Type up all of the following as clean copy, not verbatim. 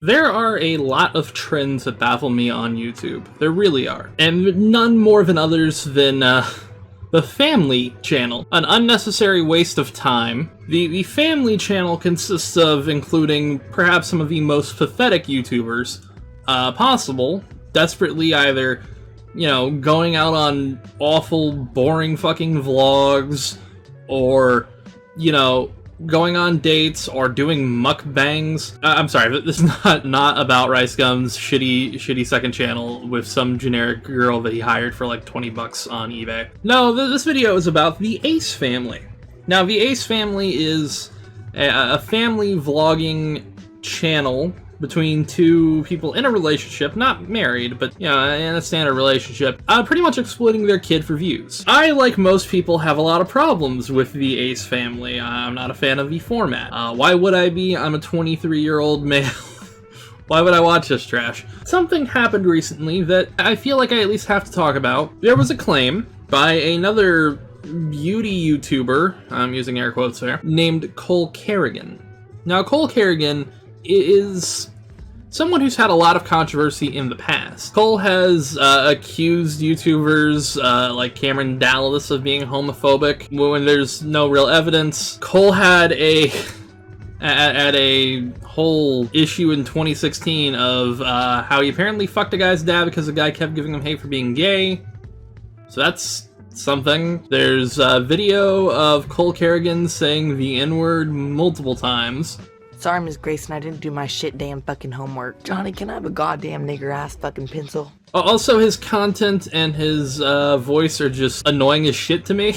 There are a lot of trends that baffle me on YouTube. There really are. And none more than others than, the family channel. An unnecessary waste of time. The family channel consists of including perhaps some of the most pathetic YouTubers possible, desperately either, going out on awful, boring fucking vlogs, or, going on dates, or doing mukbangs. I'm sorry, but this is not about Rice Gum's shitty second channel with some generic girl that he hired for like 20 bucks on eBay. No, this video is about the Ace family. Now, the Ace family is a family vlogging channel between two people in a relationship, not married, but, in a standard relationship, pretty much exploiting their kid for views. I, like most people, have a lot of problems with the Ace family. I'm not a fan of the format. Why would I be? I'm a 23-year-old male. Why would I watch this trash? Something happened recently that I feel like I at least have to talk about. There was a claim by another beauty YouTuber, I'm using air quotes there, named Carrigan. Now, Carrigan is someone who's had a lot of controversy in the past. Cole has accused YouTubers like Cameron Dallas of being homophobic when there's no real evidence. Cole had a whole issue in 2016 of how he apparently fucked a guy's dad because the guy kept giving him hate for being gay. So that's something. There's a video of Cole Carrigan saying the N-word multiple times. Sorry, Miss Grayson, I didn't do my shit damn fucking homework. Johnny, can I have a goddamn nigger ass fucking pencil? Also, his content and his voice are just annoying as shit to me.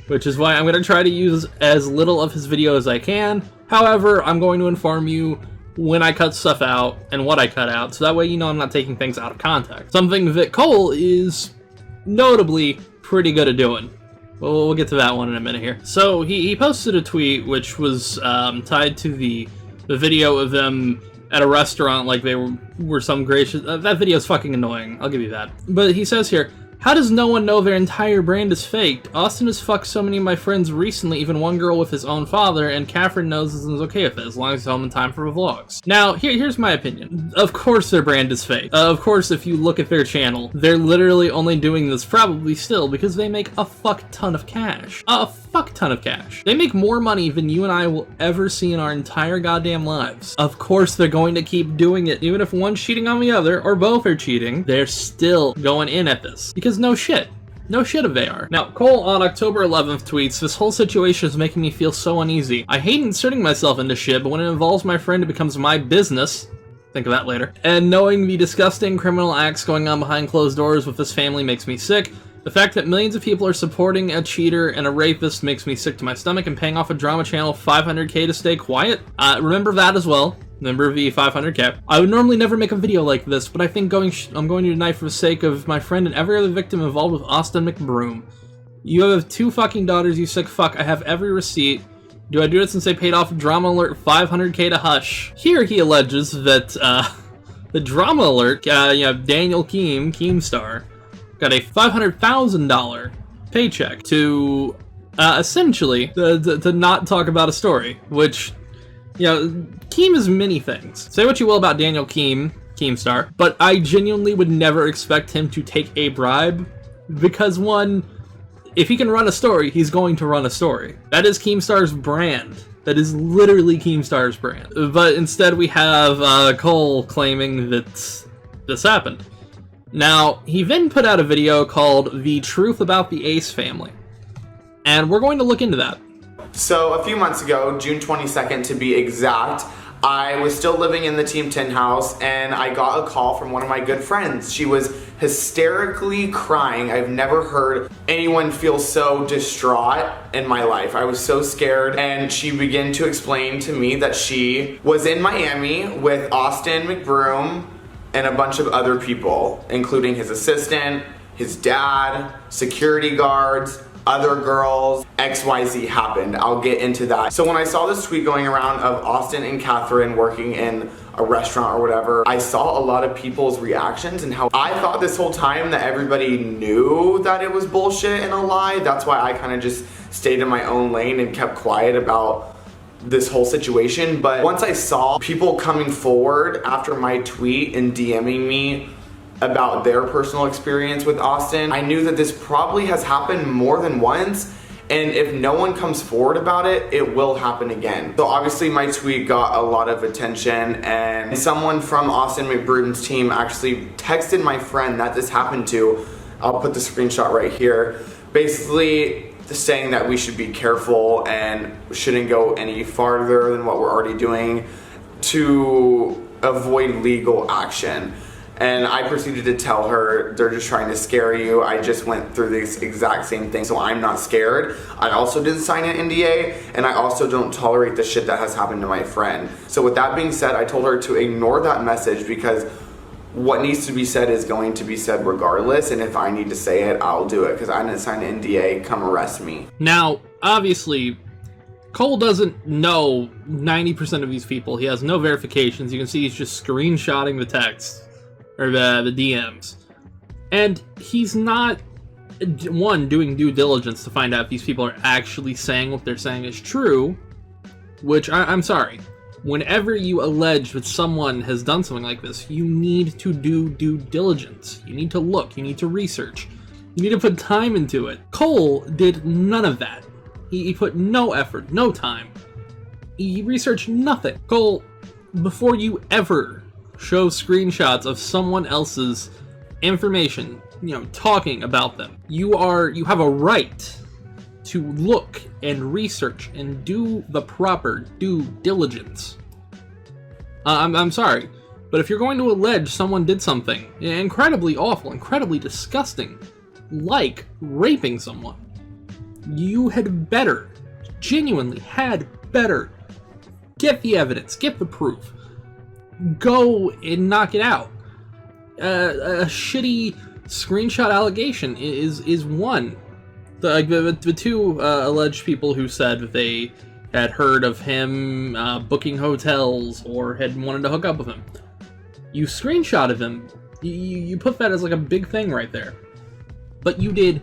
Which is why I'm going to try to use as little of his video as I can. However, I'm going to inform you when I cut stuff out and what I cut out, so that way you know I'm not taking things out of context. Something that Cole is notably pretty good at doing. We'll get to that one in a minute here. So he posted a tweet which was tied to the video of them at a restaurant like they were some gracious... that video is fucking annoying, I'll give you that. But he says here, how does no one know their entire brand is faked? Austin has fucked so many of my friends recently, even one girl with his own father, and Catherine knows this is okay with it, as long as he's home in time for the vlogs. Now, here's my opinion. Of course their brand is fake. Of course, if you look at their channel, they're literally only doing this probably still because they make a fuck ton of cash. A fuck ton of cash. They make more money than you and I will ever see in our entire goddamn lives. Of course they're going to keep doing it, even if one's cheating on the other, or both are cheating, they're still going in at this. Because no shit. No shit if they are. Now, Cole on October 11th tweets, this whole situation is making me feel so uneasy. I hate inserting myself into shit, but when it involves my friend, it becomes my business. Think of that later. And knowing the disgusting criminal acts going on behind closed doors with this family makes me sick. The fact that millions of people are supporting a cheater and a rapist makes me sick to my stomach, and paying off a drama channel $500K to stay quiet. Remember that as well. Remember the 500K. I would normally never make a video like this, but I think I'm going to tonight for the sake of my friend and every other victim involved with Austin McBroom. You have 2 fucking daughters, you sick fuck. I have every receipt. Do I do it since they paid off Drama Alert $500K to Hush? Here he alleges that the Drama Alert, Daniel Keemstar, got a $500,000 paycheck to essentially to not talk about a story, which... Keem is many things. Say what you will about Daniel Keemstar, but I genuinely would never expect him to take a bribe, because one, if he can run a story, he's going to run a story. That is Keemstar's brand. That is literally Keemstar's brand. But instead we have Cole claiming that this happened. Now, he then put out a video called The Truth About the Ace Family, and we're going to look into that. So a few months ago, June 22nd to be exact, I was still living in the Team 10 house and I got a call from one of my good friends. She was hysterically crying. I've never heard anyone feel so distraught in my life. I was so scared, and she began to explain to me that she was in Miami with Austin McBroom and a bunch of other people, including his assistant, his dad, security guards, other girls. XYZ happened. I'll get into that. So when I saw this tweet going around of Austin and Catherine working in a restaurant or whatever, I saw a lot of people's reactions and how I thought this whole time that everybody knew that it was bullshit and a lie. That's why I kind of just stayed in my own lane and kept quiet about this whole situation. But once I saw people coming forward after my tweet and DMing me about their personal experience with Austin, I knew that this probably has happened more than once, and if no one comes forward about it, it will happen again. So obviously my tweet got a lot of attention, and someone from Austin McBruden's team actually texted my friend that this happened to. I'll put the screenshot right here. Basically saying that we should be careful and shouldn't go any farther than what we're already doing to avoid legal action. And I proceeded to tell her, they're just trying to scare you. I just went through this exact same thing, so I'm not scared. I also didn't sign an NDA, and I also don't tolerate the shit that has happened to my friend. So with that being said, I told her to ignore that message, because what needs to be said is going to be said regardless, and if I need to say it, I'll do it, because I didn't sign an NDA. Come arrest me. Now, obviously, Cole doesn't know 90% of these people. He has no verifications. You can see he's just screenshotting the text. Or the DMs. And he's not, one, doing due diligence to find out if these people are actually saying what they're saying is true, which, I'm sorry, whenever you allege that someone has done something like this, you need to do due diligence. You need to look, you need to research, you need to put time into it. Cole did none of that. He put no effort, no time. He researched nothing. Cole, before you ever show screenshots of someone else's information, talking about them, you have a right to look and research and do the proper due diligence. I'm sorry, but if you're going to allege someone did something incredibly awful, incredibly disgusting, like raping someone, you had better, genuinely had better, get the evidence, get the proof, go and knock it out. A shitty screenshot allegation is one. The two alleged people who said that they had heard of him booking hotels or had wanted to hook up with him. You screenshotted them. You put that as like a big thing right there. But you did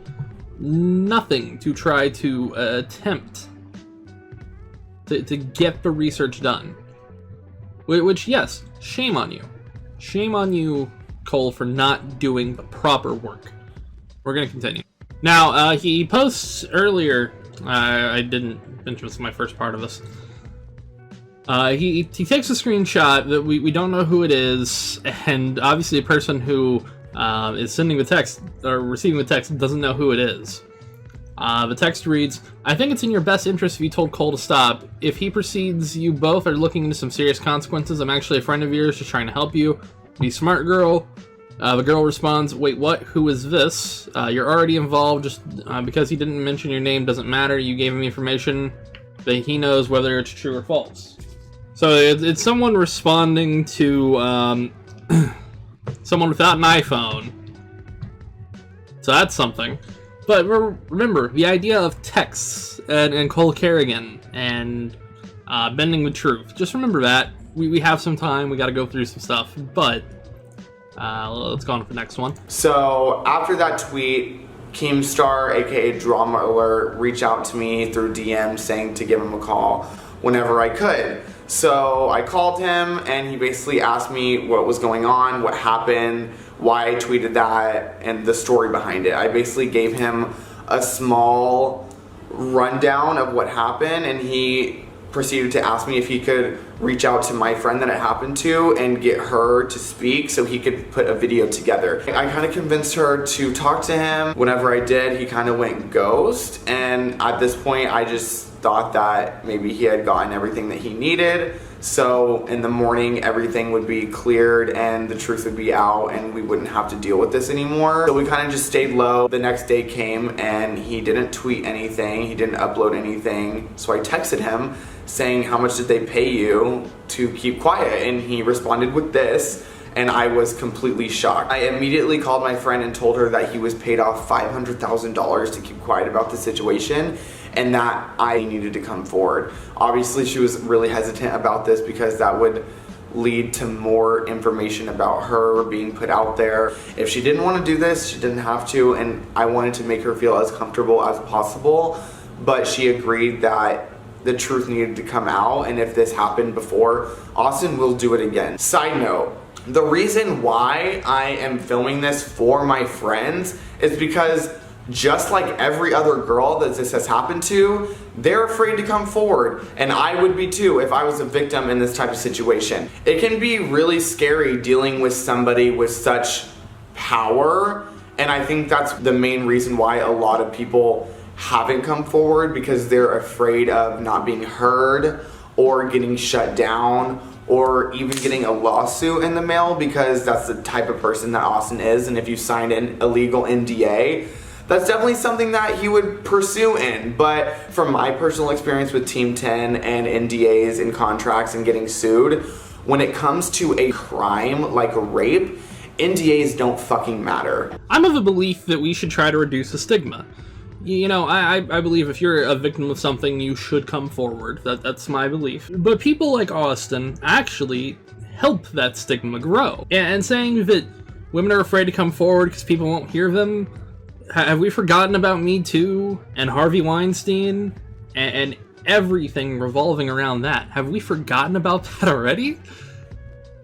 nothing to try to attempt to get the research done. Which, yes, shame on you. Shame on you, Cole, for not doing the proper work. We're going to continue. Now, he posts earlier, I didn't mention this in my first part of this. He takes a screenshot that we don't know who it is, and obviously the person who is sending the text, or receiving the text, doesn't know who it is. The text reads, "I think it's in your best interest if you told Cole to stop. If he proceeds, you both are looking into some serious consequences. I'm actually a friend of yours, just trying to help you. Be smart, girl." The girl responds, "Wait, what? Who is this? You're already involved. Just because he didn't mention your name doesn't matter. You gave him information that he knows whether it's true or false." So it's someone responding to someone without an iPhone. So that's something. But remember, the idea of texts and Cole Carrigan and bending the truth. Just remember that. We have some time. We got to go through some stuff. But let's go on to the next one. So after that tweet, Keemstar, aka Drama Alert, reached out to me through DM saying to give him a call whenever I could. So I called him, and he basically asked me what was going on, what happened, why I tweeted that, and the story behind it. I basically gave him a small rundown of what happened, and he proceeded to ask me if he could reach out to my friend that it happened to and get her to speak so he could put a video together. I kind of convinced her to talk to him. Whenever I did, he kind of went ghost, and at this point I just thought that maybe he had gotten everything that he needed, so in the morning everything would be cleared and the truth would be out and we wouldn't have to deal with this anymore. So we kind of just stayed low. The next day came and he didn't tweet anything, he didn't upload anything, so I texted him saying, "How much did they pay you to keep quiet?" And he responded with this, and I was completely shocked. I immediately called my friend and told her that he was paid off $500,000 to keep quiet about the situation and that I needed to come forward. Obviously, she was really hesitant about this because that would lead to more information about her being put out there. If she didn't want to do this, she didn't have to, and I wanted to make her feel as comfortable as possible, but she agreed that the truth needed to come out, and if this happened before, Austin will do it again. Side note, the reason why I am filming this for my friends is because just like every other girl that this has happened to, they're afraid to come forward. And I would be too if I was a victim in this type of situation. It can be really scary dealing with somebody with such power, and I think that's the main reason why a lot of people haven't come forward, because they're afraid of not being heard or getting shut down or even getting a lawsuit in the mail, because that's the type of person that Austin is. And if you signed an illegal NDA, that's definitely something that he would pursue in. But from my personal experience with Team 10 and NDAs and contracts and getting sued, when it comes to a crime like rape, NDAs don't fucking matter. I'm of the belief that we should try to reduce the stigma. You know, I believe if you're a victim of something, you should come forward. That's my belief. But people like Austin actually help that stigma grow. And saying that women are afraid to come forward because people won't hear them, have we forgotten about Me Too and Harvey Weinstein and everything revolving around that? Have we forgotten about that already?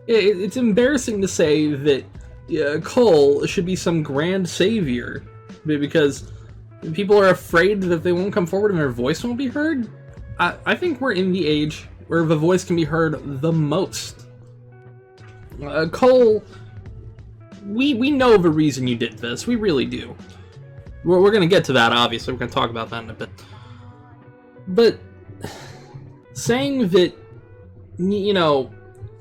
It's embarrassing to say that Cole should be some grand savior because people are afraid that they won't come forward and their voice won't be heard. I think we're in the age where the voice can be heard the most. Cole, we know the reason you did this. We really do. We're going to get to that, obviously. We're going to talk about that in a bit. But saying that, you know,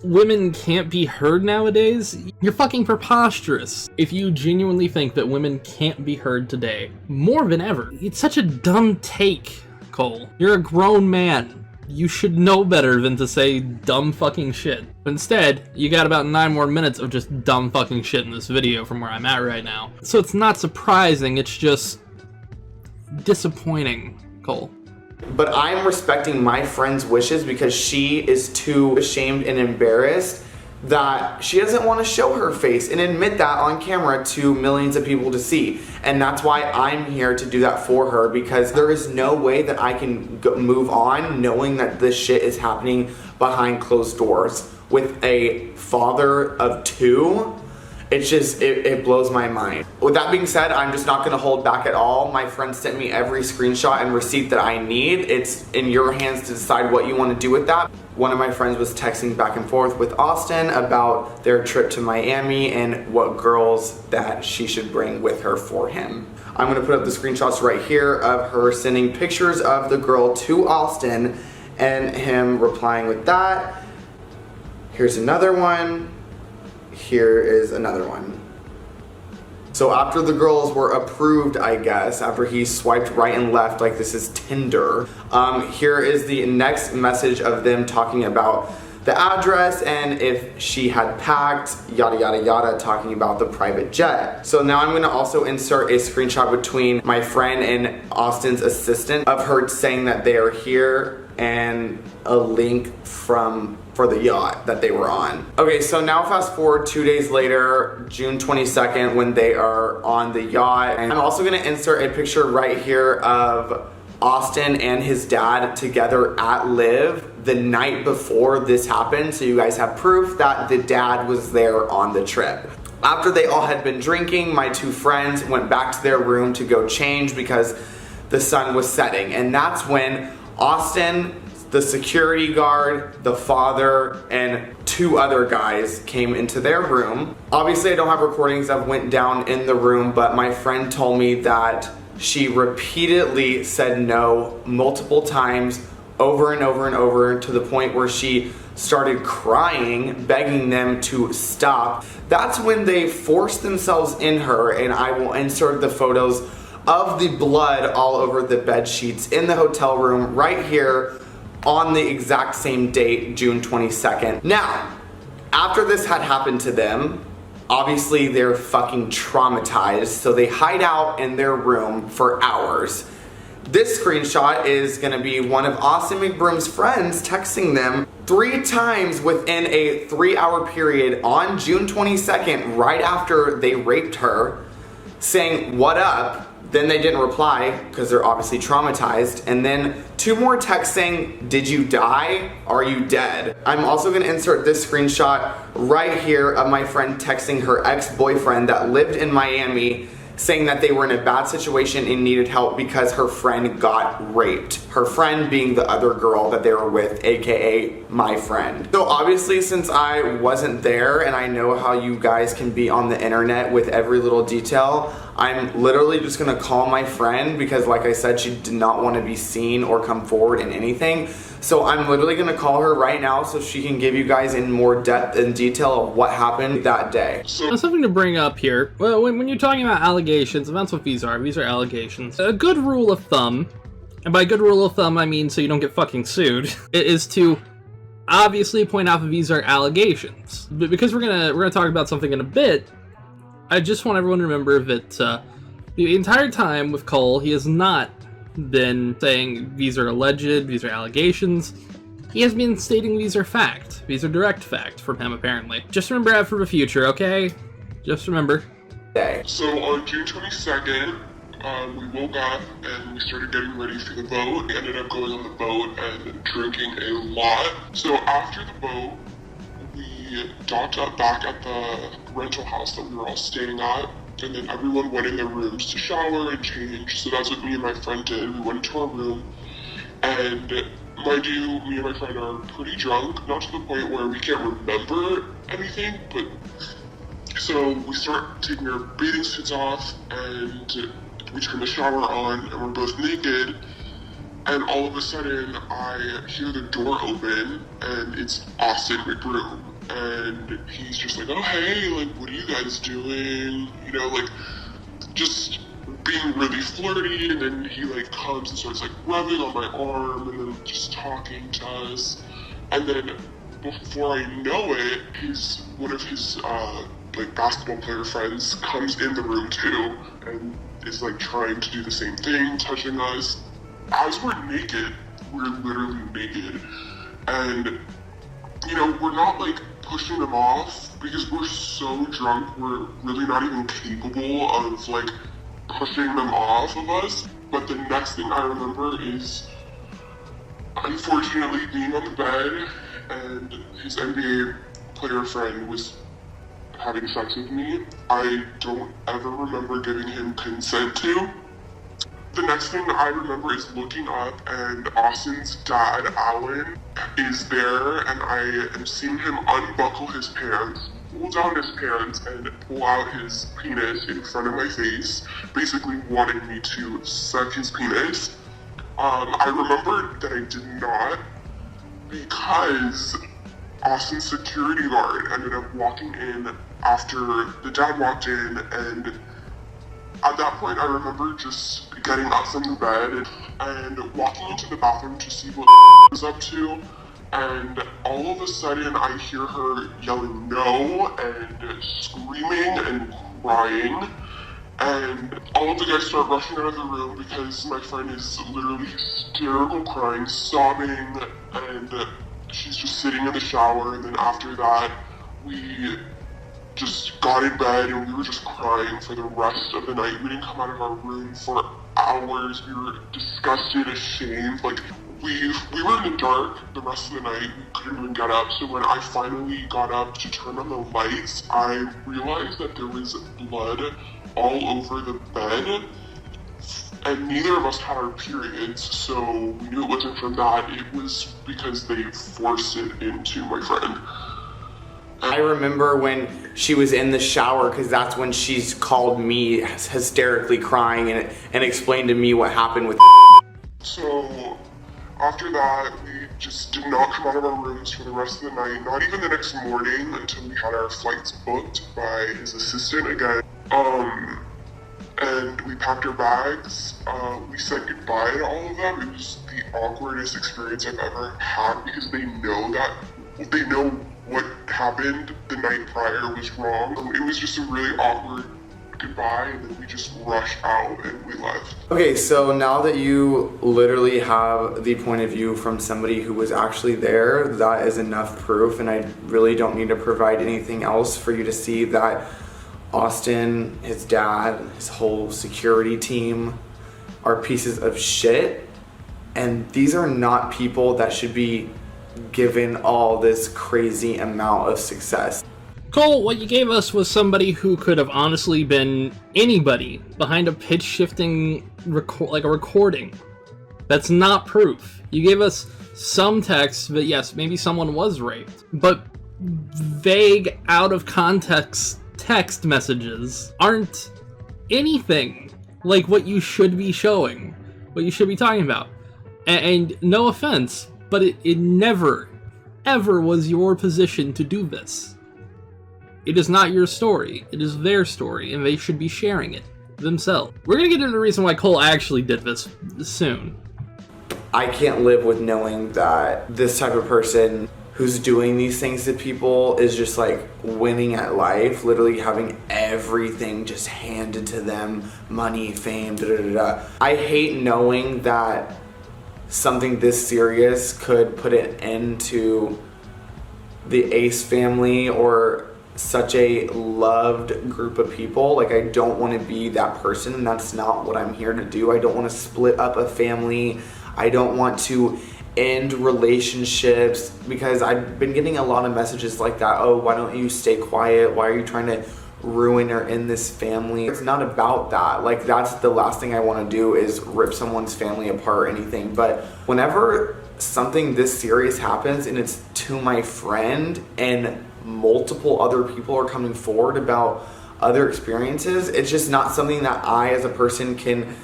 women can't be heard nowadays, you're fucking preposterous. If you genuinely think that women can't be heard today, more than ever, it's such a dumb take, Cole. You're a grown man. You should know better than to say dumb fucking shit. Instead, you got about 9 more minutes of just dumb fucking shit in this video from where I'm at right now. So it's not surprising, it's just disappointing, Cole. But I'm respecting my friend's wishes because she is too ashamed and embarrassed that she doesn't want to show her face and admit that on camera to millions of people to see. And that's why I'm here to do that for her, because there is no way that I can move on knowing that this shit is happening behind closed doors with a father of 2. It's just, it blows my mind. With that being said, I'm just not gonna hold back at all. My friend sent me every screenshot and receipt that I need. It's in your hands to decide what you wanna do with that. One of my friends was texting back and forth with Austin about their trip to Miami and what girls that she should bring with her for him. I'm gonna put up the screenshots right here of her sending pictures of the girl to Austin and him replying with that. Here's another one. Here is another one. So after the girls were approved, I guess, after he swiped right and left like this is Tinder, here is the next message of them talking about the address and if she had packed, yada yada yada, talking about the private jet. So now I'm gonna also insert a screenshot between my friend and Austin's assistant of her saying that they are here and a link for the yacht that they were on. Okay, so now fast forward 2 days later, June 22nd, when they are on the yacht. And I'm also gonna insert a picture right here of Austin and his dad together at Live the night before this happened, so you guys have proof that the dad was there on the trip. After they all had been drinking, my 2 friends went back to their room to go change because the sun was setting. And that's when Austin, the security guard, the father, and 2 other guys came into their room. Obviously, I don't have recordings of what went down in the room, but my friend told me that she repeatedly said no multiple times, over and over and over, to the point where she started crying, begging them to stop. That's when they forced themselves in her, and I will insert the photos of the blood all over the bed sheets in the hotel room right here on the exact same date, June 22nd. Now, after this had happened to them, obviously they're fucking traumatized, so they hide out in their room for hours. This screenshot is gonna be one of Austin McBroom's friends texting them 3 times within a 3-hour period on June 22nd, right after they raped her, saying, "What up?" Then they didn't reply because they're obviously traumatized. And then 2 more texts saying, did you die? Are you dead? I'm also gonna insert this screenshot right here of my friend texting her ex-boyfriend that lived in Miami, saying that they were in a bad situation and needed help because her friend got raped. Her friend being the other girl that they were with, aka my friend. So obviously, since I wasn't there and I know how you guys can be on the internet with every little detail, I'm literally just gonna call my friend because, like I said, she did not want to be seen or come forward in anything. So I'm literally gonna call her right now so she can give you guys in more depth and detail of what happened that day. There's something to bring up here. Well, when you're talking about allegations, and that's what these are allegations. A good rule of thumb, and by good rule of thumb I mean so you don't get fucking sued, it is to obviously point out that these are allegations. But because we're gonna talk about something in a bit, I just want everyone to remember that the entire time with Cole, he has not been saying these are alleged, these are allegations. He has been stating these are fact. These are direct fact from him, apparently. Just remember that for the future, okay? Just remember. So on June 22nd, we woke up and we started getting ready for the boat. We ended up going on the boat and drinking a lot. So after the boat, we docked up back at the rental house that we were all staying at. And then everyone went in their rooms to shower and change. So that's what me and my friend did. We went into our room. And mind you, me and my friend are pretty drunk. Not to the point where we can't remember anything. But so we start taking our bathing suits off. And we turn the shower on. And we're both naked. And all of a sudden, I hear the door open. And it's Austin McBroom. And he's just like, oh hey, like, what are you guys doing? You know, like, just being really flirty. And then he like comes and starts like rubbing on my arm and then just talking to us. And then before I know it, one of his like basketball player friends comes in the room too and is like trying to do the same thing, touching us. As we're naked, we're literally naked. And you know, we're not like pushing them off because we're so drunk, we're really not even capable of like pushing them off of us. But the next thing I remember is unfortunately being on the bed and his NBA player friend was having sex with me. I don't ever remember giving him consent to. The next thing I remember is looking up and Austin's dad, Alan, is there, and I am seeing him unbuckle his pants, pull down his pants, and pull out his penis in front of my face, basically wanting me to suck his penis. I remember that I did not because Austin's security guard ended up walking in after the dad walked in, and at that point, I remember just getting up from the bed and walking into the bathroom to see what was up to. And all of a sudden, I hear her yelling no and screaming and crying. And all of the guys start rushing out of the room because my friend is literally hysterical crying, sobbing, and she's just sitting in the shower. And then after that, we just got in bed and we were just crying for the rest of the night. We didn't come out of our room for hours. We were disgusted, ashamed. Like, we were in the dark the rest of the night. We couldn't even get up. So when I finally got up to turn on the lights, I realized that there was blood all over the bed. And neither of us had our periods, so we knew it wasn't from that. It was because they forced it into my friend. I remember when she was in the shower because that's when she's called me hysterically crying and explained to me what happened with. So after that, we just did not come out of our rooms for the rest of the night, not even the next morning until we had our flights booked by his assistant again. And we packed our bags. We said goodbye to all of them. It was the awkwardest experience I've ever had because they know what happened the night prior was wrong. It was just a really awkward goodbye, and then we just rushed out and we left. Okay, so now that you literally have the point of view from somebody who was actually there, that is enough proof, and I really don't need to provide anything else for you to see that Austin, his dad, his whole security team are pieces of shit. And these are not people that should be given all this crazy amount of success. Cole, what you gave us was somebody who could have honestly been anybody behind a pitch-shifting recording. That's not proof. You gave us some text that, yes, maybe someone was raped, but vague, out-of-context text messages aren't anything like what you should be showing, what you should be talking about. And no offense, but it never, ever was your position to do this. It is not your story. It is their story, and they should be sharing it themselves. We're gonna get into the reason why Cole actually did this soon. I can't live with knowing that this type of person who's doing these things to people is just like winning at life, literally having everything just handed to them, money, fame, da-da-da-da. I hate knowing that something this serious could put an end to the Ace family or such a loved group of people. Like, I don't want to be that person, and that's not what I'm here to do. I don't want to split up a family. I don't want to end relationships, because I've been getting a lot of messages like that. Oh, why don't you stay quiet? Why are you trying to ruin or end this family? It's not about that. Like, that's the last thing I want to do, is rip someone's family apart or anything. But whenever something this serious happens and it's to my friend and multiple other people are coming forward about other experiences, it's just not something that I as a person can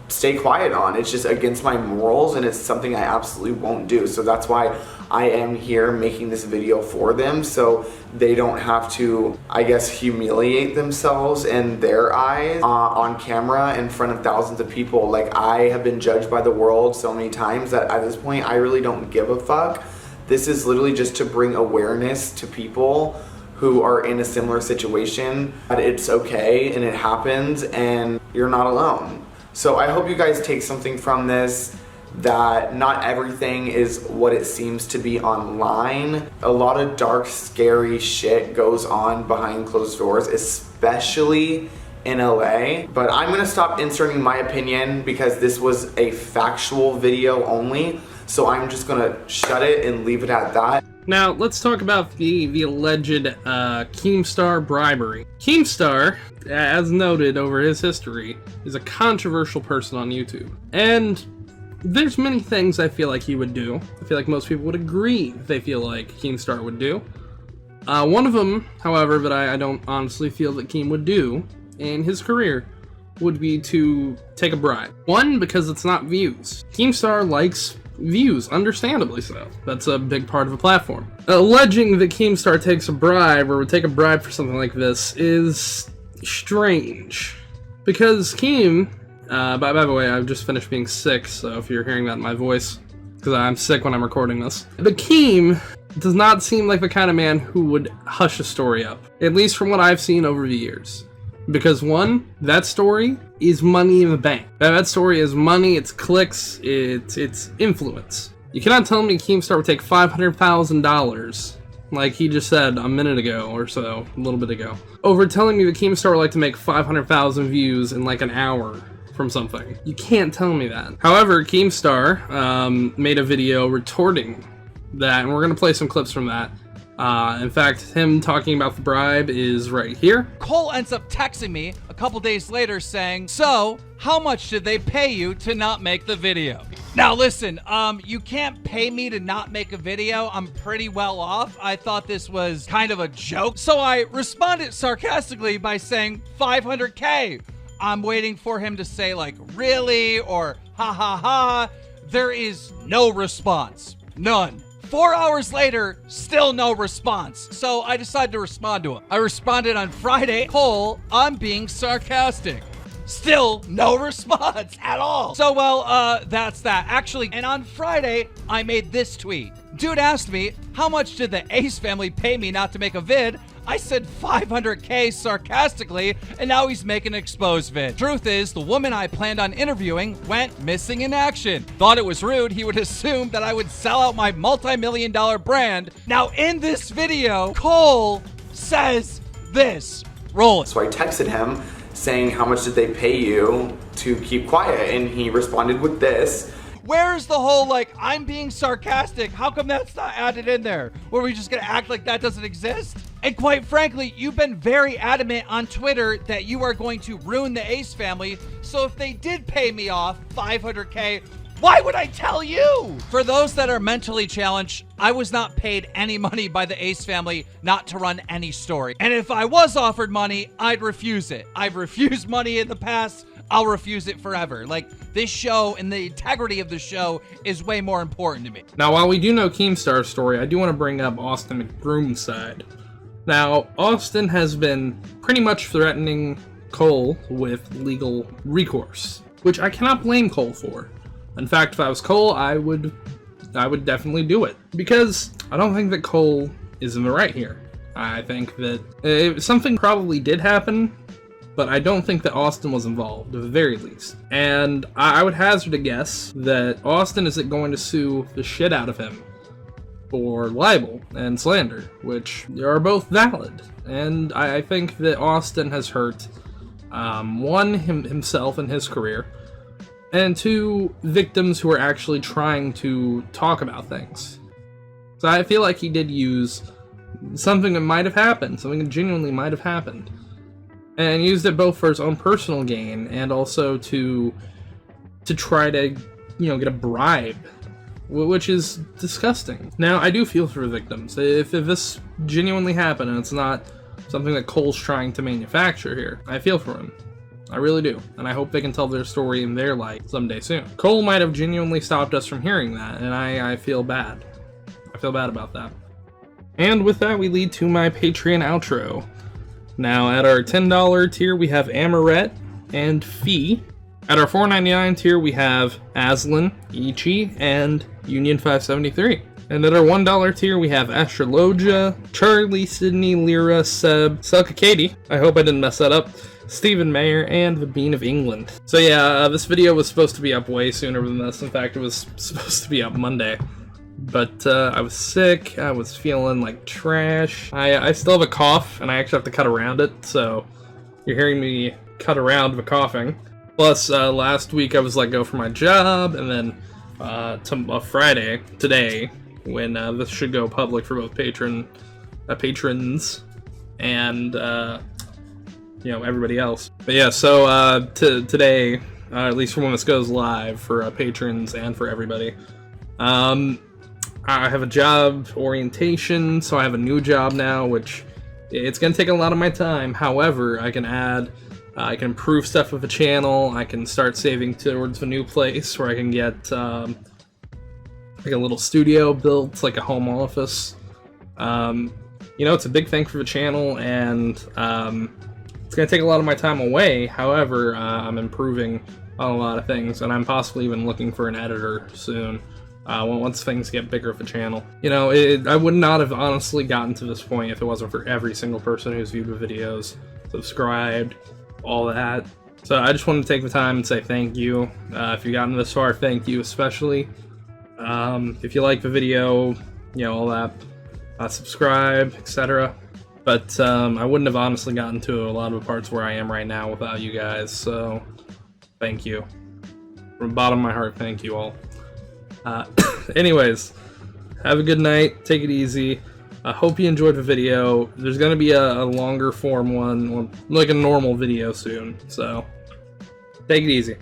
stay quiet on. It's just against my morals, and it's something I absolutely won't do. So that's why I am here making this video for them, so they don't have to, I guess, humiliate themselves in their eyes on camera in front of thousands of people. Like, I have been judged by the world so many times that at this point I really don't give a fuck. This is literally just to bring awareness to people who are in a similar situation, that it's okay and it happens and you're not alone. So I hope you guys take something from this, that not everything is what it seems to be online. A lot of dark, scary shit goes on behind closed doors, especially in LA. But I'm gonna stop inserting my opinion because this was a factual video only. So I'm just gonna shut it and leave it at that. Now, let's talk about the alleged Keemstar Bribery. Keemstar, as noted over his history, is a controversial person on YouTube. And there's many things I feel like he would do. I feel like most people would agree they feel like Keemstar would do. One of them, however, that I don't honestly feel that Keem would do in his career would be to take a bribe. One, because it's not views. Keemstar likes views, understandably so. That's a big part of a platform. Alleging that Keemstar takes a bribe or would take a bribe for something like this is strange. Because Keem, by the way, I've just finished being sick, so if you're hearing that in my voice, because I'm sick when I'm recording this. But Keem does not seem like the kind of man who would hush a story up, at least from what I've seen over the years. Because one, that story is money in the bank. That story is money, it's clicks, it's influence. You cannot tell me Keemstar would take $500,000, like he just said a minute ago or so, a little bit ago, over telling me that Keemstar would like to make 500,000 views in like an hour from something. You can't tell me that. However, Keemstar made a video retorting that, and we're gonna play some clips from that. In fact, him talking about the bribe is right here. Cole ends up texting me a couple days later saying, "So, how much did they pay you to not make the video?" Now listen, you can't pay me to not make a video. I'm pretty well off. I thought this was kind of a joke. So I responded sarcastically by saying 500K. I'm waiting for him to say like, really? Or ha ha ha. There is no response. None. 4 hours later, still no response. So I decided to respond to him. I responded on Friday, Cole, I'm being sarcastic. Still no response at all. So, well, that's that. Actually, and on Friday, I made this tweet. Dude asked me, how much did the Ace family pay me not to make a vid? I said 500K sarcastically, and now he's making an exposed vid. Truth is, the woman I planned on interviewing went missing in action. Thought it was rude, he would assume that I would sell out my multi-million-dollar brand. Now in this video, Cole says this. Roll it. So I texted him saying, how much did they pay you to keep quiet? And he responded with this. Where's the whole, like, I'm being sarcastic? How come that's not added in there? Were we just gonna act like that doesn't exist? And quite frankly, you've been very adamant on Twitter that you are going to ruin the Ace family. So if they did pay me off $500K, why would I tell you? For those that are mentally challenged, I was not paid any money by the Ace family not to run any story. And if I was offered money, I'd refuse it. I've refused money in the past. I'll refuse it forever. Like, this show and the integrity of the show is way more important to me. Now, while we do know Keemstar's story, I do want to bring up Austin McBroom's side. Now, Austin has been pretty much threatening Cole with legal recourse, which I cannot blame Cole for. In fact, if I was Cole, I would definitely do it, because I don't think that Cole is in the right here. I think that something probably did happen, but I don't think that Austin was involved, at the very least. And I would hazard a guess that Austin isn't going to sue the shit out of him for libel and slander, which are both valid. And I think that Austin has hurt, one, himself and his career, and two, victims who are actually trying to talk about things. So I feel like he did use something that might have happened, something that genuinely might have happened, and used it both for his own personal gain and also to try to, get a bribe, which is disgusting. Now, I do feel for victims. If this genuinely happened and it's not something that Cole's trying to manufacture here, I feel for him. I really do. And I hope they can tell their story in their light someday soon. Cole might have genuinely stopped us from hearing that, and I feel bad. I feel bad about that. And with that, we lead to my Patreon outro. Now, at our $10 tier, we have Amoret and Fee. At our $4.99 tier, we have Aslan, Ichi, and Union 573. And at our $1 tier, we have Astrologia, Charlie, Sydney, Lyra, Seb, Selka Katie, I hope I didn't mess that up, Stephen Mayer, and the Bean of England. So yeah, this video was supposed to be up way sooner than this. In fact, it was supposed to be up Monday. But I was sick, I was feeling like trash. I still have a cough, and I actually have to cut around it, so you're hearing me cut around the coughing. Plus, last week I was let go from my job, and then Friday, today, when this should go public for both patrons and everybody else. But yeah, so today, at least for when this goes live, for patrons and for everybody, I have a job orientation, so I have a new job now, which it's gonna take a lot of my time. However, I can I can improve stuff with the channel. I can start saving towards a new place where I can get like a little studio built, like a home office. It's a big thing for the channel, and it's gonna take a lot of my time away. However, I'm improving on a lot of things, and I'm possibly even looking for an editor soon. Once things get bigger for the channel. I would not have honestly gotten to this point if it wasn't for every single person who's viewed the videos, subscribed, all that. So I just wanted to take the time and say thank you. If you've gotten this far, thank you especially. If you like the video, all that, subscribe, etc. But I wouldn't have honestly gotten to a lot of the parts where I am right now without you guys, so thank you. From the bottom of my heart, thank you all. Anyways, have a good night, take it easy. I hope you enjoyed the video. There's going to be a longer form one, like a normal video soon, so take it easy.